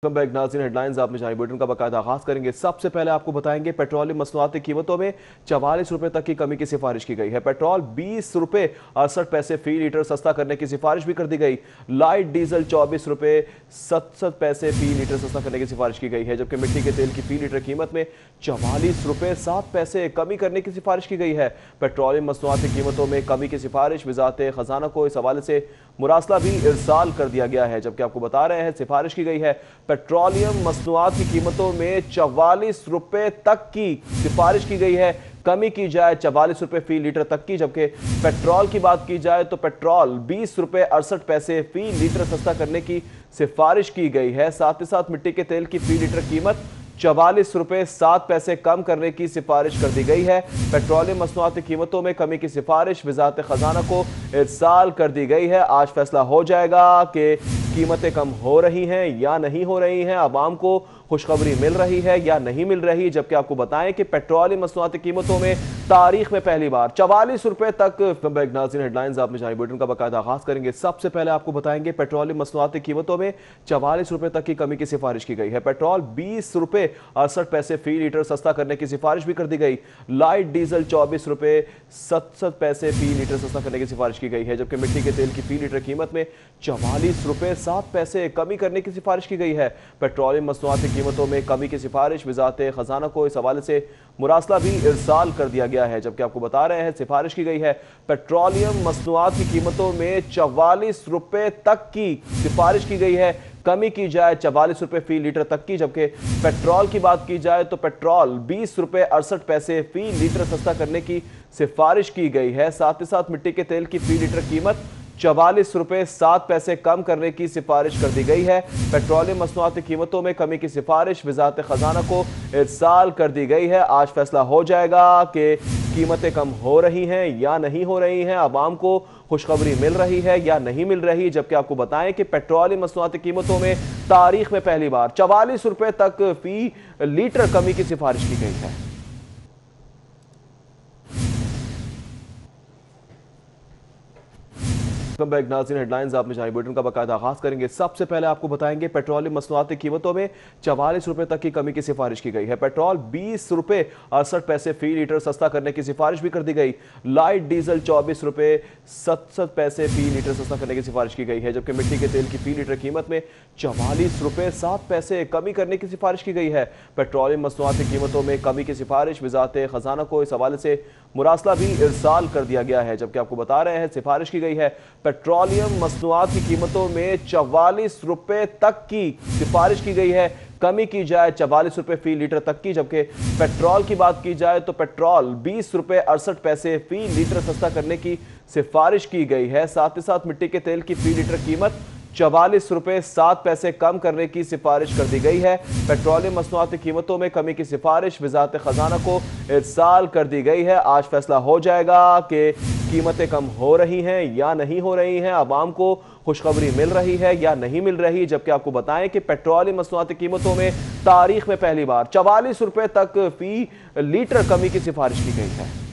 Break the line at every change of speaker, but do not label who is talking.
Welcome back नाज़रीन। Headlines आप में जारी बुलेटिन का बाकायदा आगाज करेंगे। सबसे पहले आपको बताएंगे पेट्रोलियम मसनूआत की कीमतों में 44 रुपए तक की कमी की सिफारिश की गई है। पेट्रोल 20 रुपए 68 पैसे फी लीटर सस्ता करने की सिफारिश भी कर दी गई। लाइट डीजल 24 रुपए 67 पैसे फी लीटर सस्ता करने की सिफारिश की गई है, जबकि मिट्टी के तेल की फी लीटर कीमत में 44 रुपए 7 पैसे कमी करने की सिफारिश की गई है। पेट्रोलियम मसनूआत की कीमतों में कमी की सिफारिश वजारत खजाना को इस हवाले से मुरासला भी इरसाल कर दिया गया है, जबकि आपको बता रहे हैं सिफारिश की गई है पेट्रोलियम मसनूआत की कीमतों में 44 रुपए तक की सिफारिश की गई है। कमी की जाए 44 रुपए फी लीटर तक की, जबकि पेट्रोल की बात की जाए तो पेट्रोल 20 रुपए 68 पैसे फी लीटर सस्ता करने की सिफारिश की गई है। साथ ही साथ मिट्टी के तेल की फी लीटर कीमत 44 रुपए 7 पैसे कम करने की सिफारिश कर दी गई है। पेट्रोलियम मसनूआत की कीमतों में कमी की सिफारिश वजारत खजाना को इरसाल कर दी गई है। आज फैसला हो जाएगा कि कीमतें कम हो रही हैं या नहीं हो रही हैं, आवाम को खुशखबरी मिल रही है या नहीं मिल रही। जबकि आपको बताएं कि पेट्रोलियम मसनूआत की कीमतों में तारीख में पहली बार 44 रुपए तक। नाज़रीन हेडलाइंस आप में जारी बुलेटिन का बाकायदा आगाज करेंगे। सबसे पहले आपको बताएंगे पेट्रोलियम मसनूआत की कीमतों में 44 रुपए तक की कमी की सिफारिश की गई है। पेट्रोल 20 रुपए 68 पैसे फी लीटर सस्ता करने की सिफारिश भी कर दी गई। लाइट डीजल 24 रुपए 67 पैसे फी लीटर सस्ता करने की सिफारिश की गई है, जबकि मिट्टी के तेल की फी लीटर कीमत में 44 रुपए 7 पैसे कमी करने की सिफारिश की गई है। पेट्रोलियम मसनूआत की कीमतों में कमी की सिफारिश वजारत खजाना को इस हवाले से मुरासला भी इरसाल कर दिया गया है, जबकि आपको बता रहे हैं सिफारिश की गई है पेट्रोलियम मसनूआत की कीमतों में 44 रुपए तक की सिफारिश की गई है। कमी की जाए 44 रुपए फी लीटर तक की, जबकि पेट्रोल की बात की जाए तो पेट्रोल 20 रुपए 68 पैसे फी लीटर सस्ता करने की सिफारिश की गई है। साथ ही साथ मिट्टी के तेल की फी लीटर कीमत 44 रुपए 7 पैसे कम करने की सिफारिश कर दी गई है। पेट्रोलियम मसनूआत की कीमतों में कमी की सिफारिश वजारत खजाना को इरसाल कर दी गई है। आज फैसला हो जाएगा कि कीमतें कम हो रही हैं या नहीं हो रही हैं, आवाम को खुशखबरी मिल रही है या नहीं मिल रही। जबकि आपको बताएं कि पेट्रोलियम मसनूआत की कीमतों में तारीख में पहली बार 44 रुपए तक फी लीटर कमी की सिफारिश की गई है। वेलकम बैक नाज़रीन। हेडलाइंस आप में जारी बुलेटिन का बाकायदा आगाज करेंगे। सबसे पहले आपको बताएंगे पेट्रोलियम मसनूआत की कीमतों में 44 रुपए तक की कमी की सिफारिश की गई है। पेट्रोल 20 रुपए 68 पैसे फी लीटर सस्ता करने की सिफारिश भी कर दी गई। लाइट डीजल 24 रुपए 67 पैसे फी लीटर सस्ता करने की सिफारिश की गई है, जबकि मिट्टी के तेल की फी लीटर कीमत में 44 रुपए 7 पैसे कमी करने की सिफारिश की गई है। पेट्रोलियम मसनूआत की कीमतों में कमी की सिफारिश वजारत खजाना को इस हवाले से मुरासला भी इरसाल कर दिया गया है, जबकि आपको बता रहे हैं सिफारिश की गई है पेट्रोलियम मसनूआत की कीमतों में 44 रुपए तक की सिफारिश की गई है। कमी की जाए 44 रुपए फी लीटर तक की, जबकि पेट्रोल की बात की जाए तो पेट्रोल 20 रुपए 68 पैसे फी लीटर सस्ता करने की सिफारिश की गई है। साथ ही साथ मिट्टी के तेल की फी लीटर कीमत 44 रुपए 7 पैसे कम करने की सिफारिश कर दी गई है। पेट्रोलियम मसनूआत की कीमतों में कमी की सिफारिश वजारत खजाना को इरसाल कर दी गई है। आज फैसला हो जाएगा कि कीमतें कम हो रही हैं या नहीं हो रही हैं, आवाम को खुशखबरी मिल रही है या नहीं मिल रही। जबकि आपको बताएं कि पेट्रोलियम मसनूआत की कीमतों में तारीख में पहली बार 44 रुपए तक फी लीटर कमी की सिफारिश की गई है।